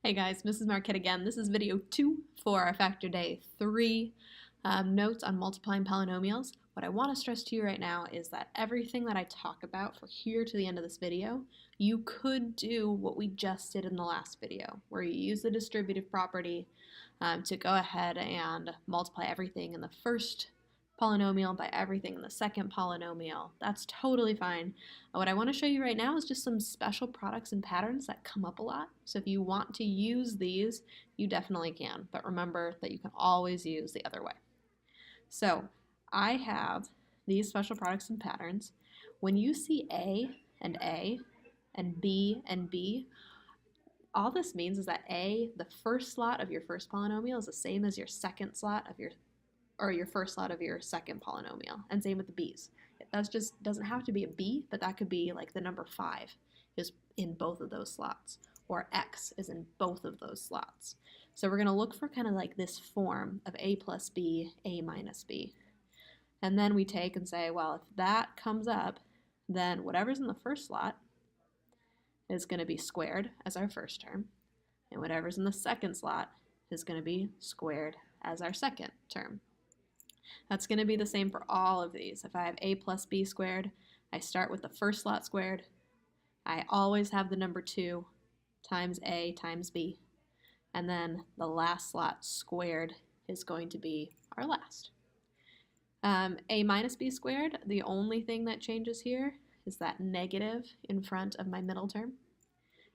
Hey guys, Mrs. Marquette again. This is video 2 for our Factor Day 3 notes on multiplying polynomials. What I want to stress to you right now is that everything that I talk about from here to the end of this video, you could do what we just did in the last video, where you use the distributive property to go ahead and multiply everything in the first polynomial by everything in the second polynomial. That's totally fine. What I want to show you right now is just some special products and patterns that come up a lot. So if you want to use these, you definitely can. But remember that you can always use the other way. So I have these special products and patterns. When you see A and B and B, all this means is that A, the first slot of your first polynomial, is the same as your second slot of your first slot of your second polynomial, and same with the b's. That just doesn't have to be a b, but that could be like the number 5 is in both of those slots, or x is in both of those slots. So we're going to look for kind of like this form of a plus b, a minus b. And then we take and say, well, if that comes up, then whatever's in the first slot is going to be squared as our first term, and whatever's in the second slot is going to be squared as our second term. That's going to be the same for all of these. If I have a plus b squared, I start with the first slot squared. I always have the number 2 times a times b. And then the last slot squared is going to be our last. A minus b squared, the only thing that changes here is that negative in front of my middle term.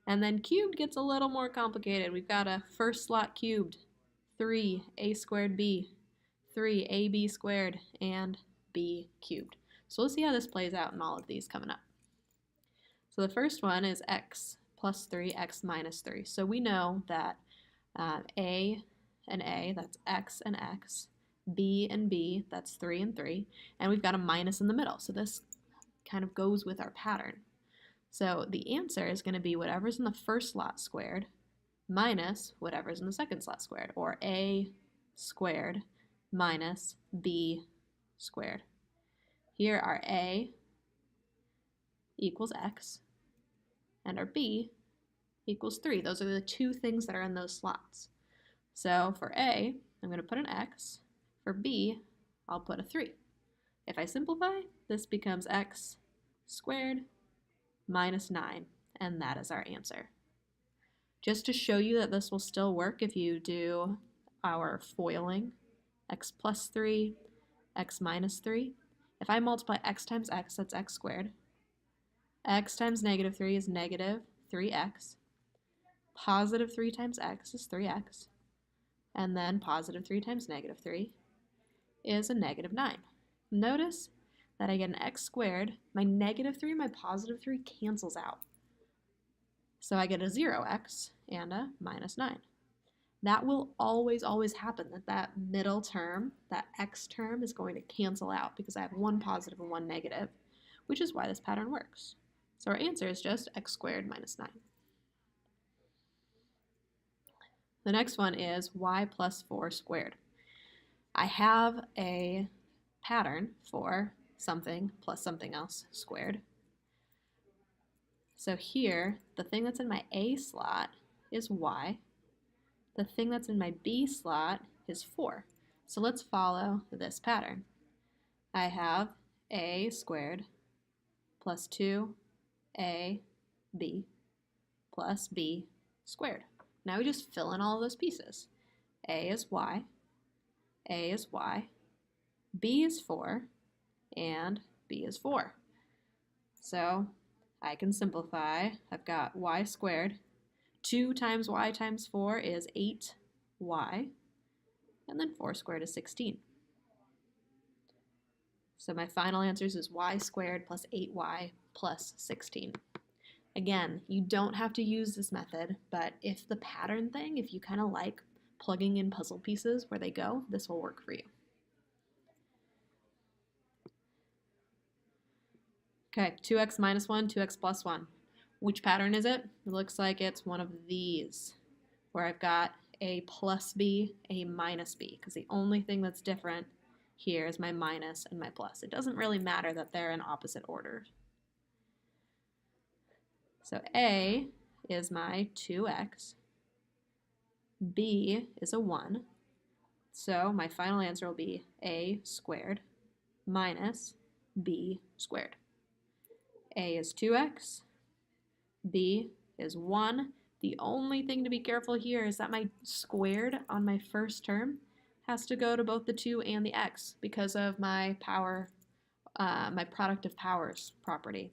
And then cubed gets a little more complicated. We've got a first slot cubed, 3a squared b, 3ab squared, and b cubed. So we'll see how this plays out in all of these coming up. So the first one is x plus 3, x minus 3. So we know that a and a, that's x and x, b and b, that's 3 and 3, and we've got a minus in the middle. So this kind of goes with our pattern. So the answer is going to be whatever's in the first slot squared minus whatever's in the second slot squared, or a squared minus b squared. Here our a equals x and our b equals 3. Those are the two things that are in those slots. So for a, I'm going to put an x. For b, I'll put a 3. If I simplify, this becomes x squared minus 9, and that is our answer. Just to show you that this will still work if you do our foiling, x plus 3, x minus 3. If I multiply x times x, that's x squared. X times negative 3 is negative 3x. Positive 3 times x is 3x. And then positive 3 times negative 3 is a negative 9. Notice that I get an x squared. My negative 3 and my positive 3 cancels out. So I get a 0x and a minus 9. That will always, always happen, that middle term, that x term, is going to cancel out because I have one positive and one negative, which is why this pattern works. So our answer is just x squared minus 9. The next one is y plus 4 squared. I have a pattern for something plus something else squared. So here, the thing that's in my a slot is y. The thing that's in my b slot is 4. So let's follow this pattern. I have a squared plus 2ab plus b squared. Now we just fill in all of those pieces. A is y, b is 4, and b is 4. So I can simplify. I've got y squared. 2 times y times 4 is 8y, and then 4 squared is 16. So my final answer is y squared plus 8y plus 16. Again, you don't have to use this method, but if the pattern thing, if you kind of like plugging in puzzle pieces where they go, this will work for you. Okay, 2x minus 1, 2x plus 1. Which pattern is it? It looks like it's one of these, where I've got a plus b, a minus b, because the only thing that's different here is my minus and my plus. It doesn't really matter that they're in opposite order. So a is my 2x, b is a 1. So my final answer will be a squared minus b squared. A is 2x, b is 1. The only thing to be careful here is that my squared on my first term has to go to both the 2 and the x because of my power, my product of powers property.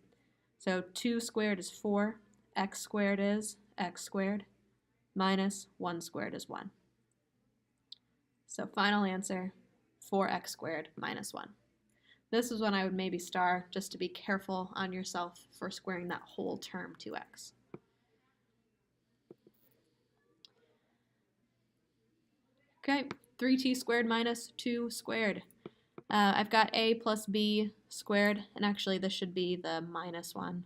So 2 squared is 4, x squared is x squared, minus 1 squared is 1. So final answer, 4x squared minus 1. This is when I would maybe star just to be careful on yourself for squaring that whole term 2x. Okay, 3t squared minus 2 squared. I've got a plus b squared, and actually this should be the minus 1.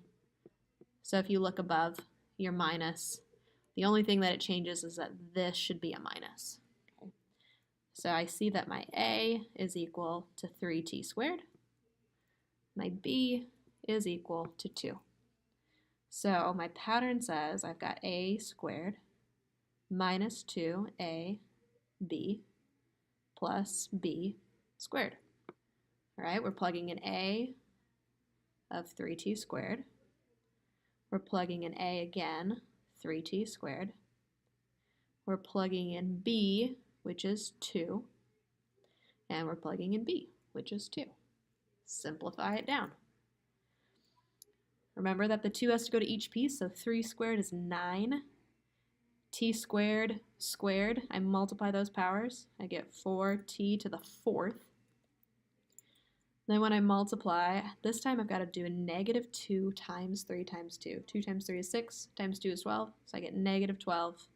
So if you look above your minus, the only thing that it changes is that this should be a minus. Okay. So I see that my a is equal to 3t squared. My b is equal to 2. So my pattern says I've got a squared minus 2ab plus b squared. All right, we're plugging in a of 3t squared. We're plugging in a again, 3t squared. We're plugging in b, which is 2. And we're plugging in b, which is 2. Simplify it down. Remember that the 2 has to go to each piece, so 3 squared is 9. T squared squared, I multiply those powers. I get 4t to the 4th. Then when I multiply, this time I've got to do a negative 2 times 3 times 2. 2 times 3 is 6, times 2 is 12, so I get negative 12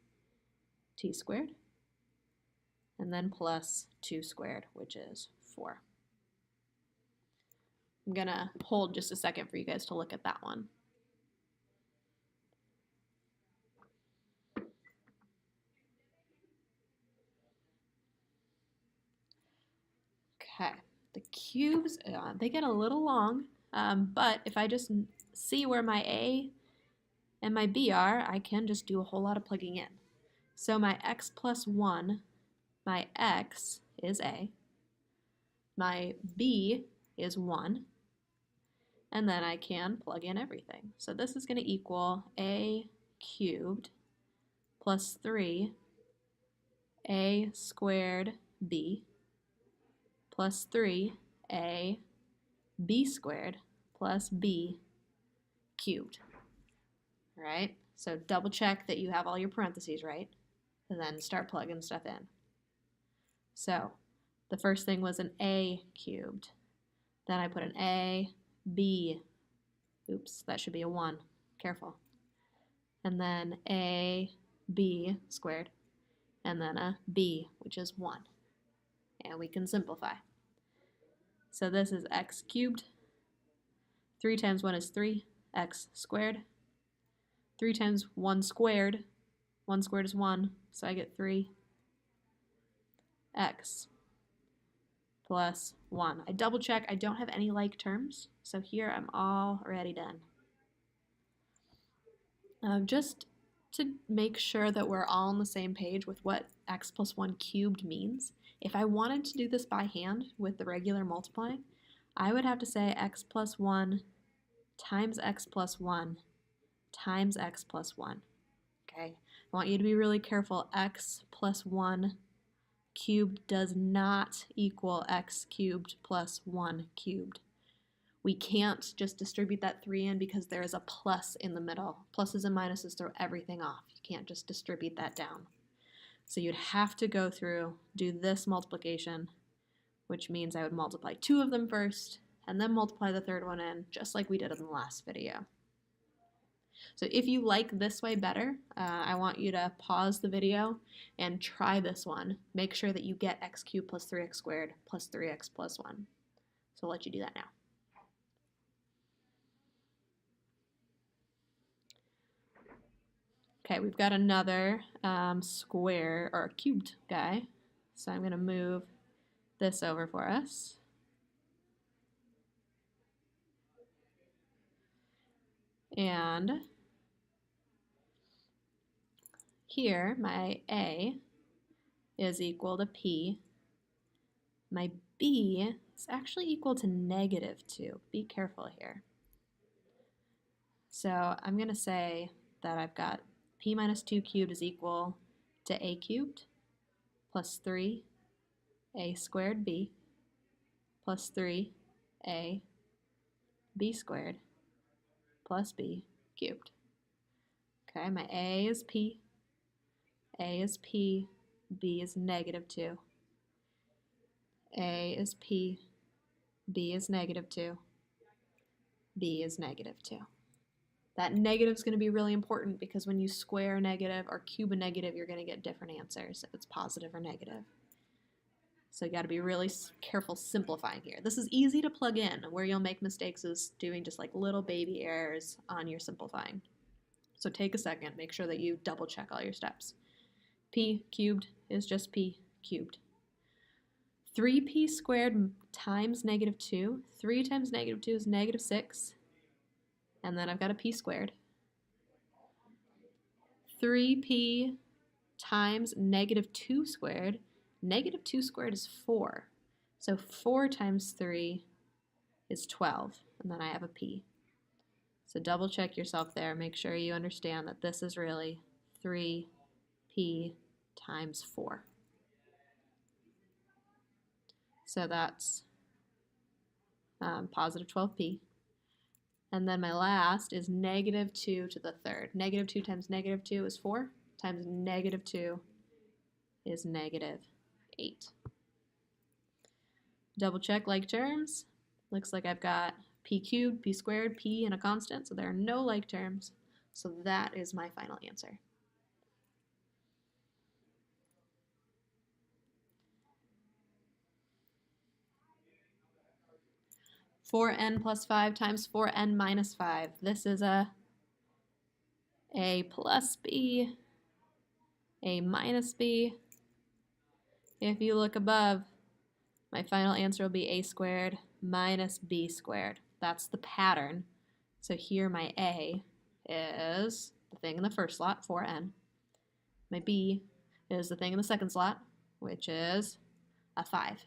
t squared. And then plus 2 squared, which is 4. I'm going to hold just a second for you guys to look at that one. Okay, the cubes, they get a little long, but if I just see where my A and my B are, I can just do a whole lot of plugging in. So my x plus 1, my x is A, my B is 1, and then I can plug in everything. So this is going to equal A cubed plus 3 A squared B plus 3a b squared plus b cubed. All right, so double check that you have all your parentheses right, and then start plugging stuff in. So the first thing was an a cubed. Then I put an a, b, oops, that should be a 1, careful. And then a, b squared, and then a b, which is 1. And we can simplify. So this is x cubed. 3 times 1 is 3, x squared. 3 times 1 squared is 1, so I get 3x plus 1. I double check, I don't have any like terms, so here I'm already done. Just to make sure that we're all on the same page with what x plus 1 cubed means, if I wanted to do this by hand with the regular multiplying, I would have to say x plus 1 times x plus 1 times x plus 1. Okay, I want you to be really careful. X plus 1 cubed does not equal x cubed plus 1 cubed. We can't just distribute that 3 in because there is a plus in the middle. Pluses and minuses throw everything off. You can't just distribute that down. So you'd have to go through, do this multiplication, which means I would multiply 2 of them first, and then multiply the third one in, just like we did in the last video. So if you like this way better, I want you to pause the video and try this one. Make sure that you get x cubed plus 3x squared plus 3x plus 1. So I'll let you do that now. Okay, we've got another square or cubed guy. So I'm going to move this over for us. And Here, my A is equal to P. My B is actually equal to -2. Be careful here. So I'm going to say that I've got P minus 2 cubed is equal to A cubed plus 3A squared B plus 3A B squared plus B cubed. Okay, my A is P, B is -2. A is P, B is -2, B is -2. That negative is going to be really important because when you square a negative or cube a negative, you're going to get different answers if it's positive or negative. So you got to be really careful simplifying here. This is easy to plug in. Where you'll make mistakes is doing just like little baby errors on your simplifying. So take a second, make sure that you double check all your steps. P cubed is just P cubed. 3P squared times -2. 3 times -2 is -6. And then I've got a P squared. 3P times -2 squared. -2 squared is 4. So 4 times 3 is 12. And then I have a P. So double check yourself there. Make sure you understand that this is really 3P times 4. So that's positive 12P. And then my last is -2 to the third. -2 times -2 is 4, times -2 is -8. Double check like terms. Looks like I've got P cubed, P squared, P, and a constant, so there are no like terms. So that is my final answer. (4n plus 5 times 4n minus 5). This is a plus B, A minus B. If you look above, my final answer will be A squared minus B squared. That's the pattern. So here my A is the thing in the first slot, 4n. My B is the thing in the second slot, which is a 5.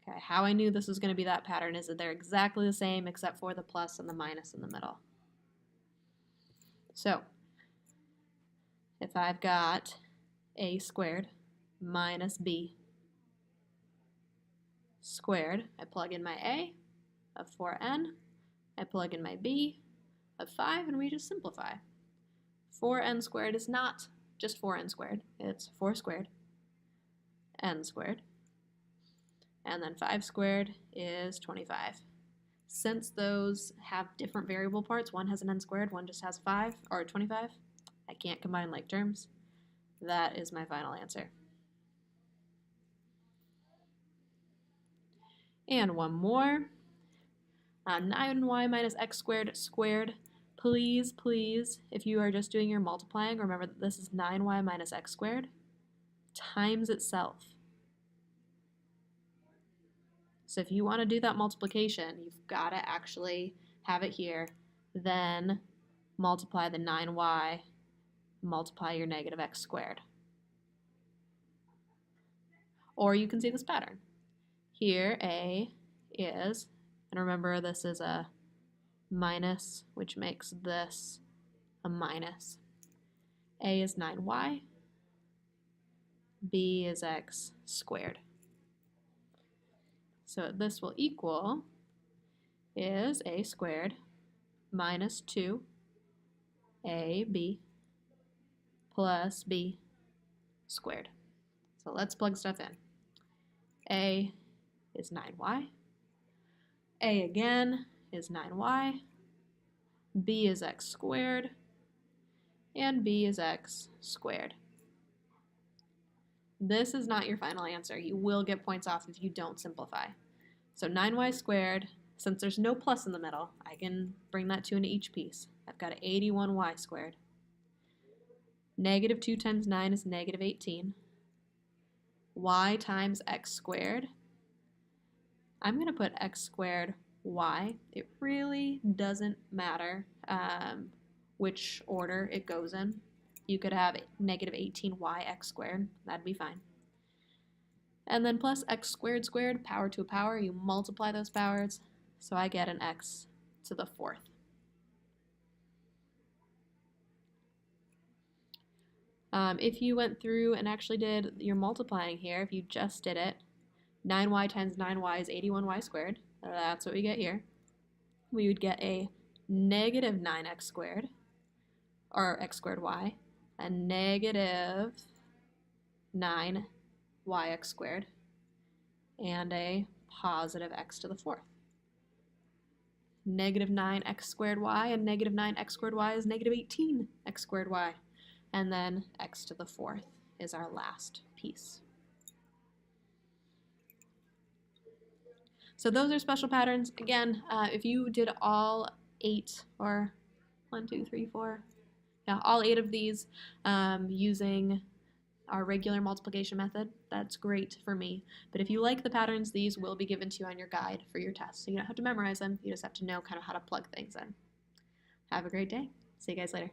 Okay, how I knew this was going to be that pattern is that they're exactly the same except for the plus and the minus in the middle. So if I've got A squared minus B squared, I plug in my A of 4n, I plug in my B of 5, and we just simplify. 4n squared is not just 4n squared, it's 4 squared, n squared, and then 5 squared is 25. Since those have different variable parts, one has an n squared, one just has 5 or 25, I can't combine like terms. That is my final answer. And one more. 9y minus x squared squared. Please, please, if you are just doing your multiplying, remember that this is 9y minus x squared times itself. So if you want to do that multiplication, you've got to actually have it here, then multiply the 9y, multiply your negative x squared. Or you can see this pattern. Here, A is, and remember this is a minus, which makes this a minus. A is 9y, B is x squared. So this will equal is A squared minus 2AB plus B squared. So let's plug stuff in. A is 9y. A again is 9y. B is x squared. And B is x squared. This is not your final answer. You will get points off if you don't simplify. So 9y squared, since there's no plus in the middle, I can bring that 2 into each piece. I've got 81y squared. -2 times 9 is -18. Y times x squared. I'm going to put x squared y. It really doesn't matter which order it goes in. You could have negative 18y x squared. That'd be fine. And then plus x squared squared, power to a power. You multiply those powers, so I get an x to the 4th. If you went through and actually did your multiplying here, if you just did it, 9y times 9y is 81y squared. That's what we get here. We would get a negative 9x squared, or x squared y, a negative 9yx squared, and a positive x to the 4th. Negative 9x squared y and negative 9x squared y is negative 18x squared y. And then x to the 4th is our last piece. So those are special patterns. Again, if you did all 8, or 1, 2, 3, 4, yeah, all 8 of these using our regular multiplication method, that's great for me. But if you like the patterns, these will be given to you on your guide for your test. So you don't have to memorize them, you just have to know kind of how to plug things in. Have a great day. See you guys later.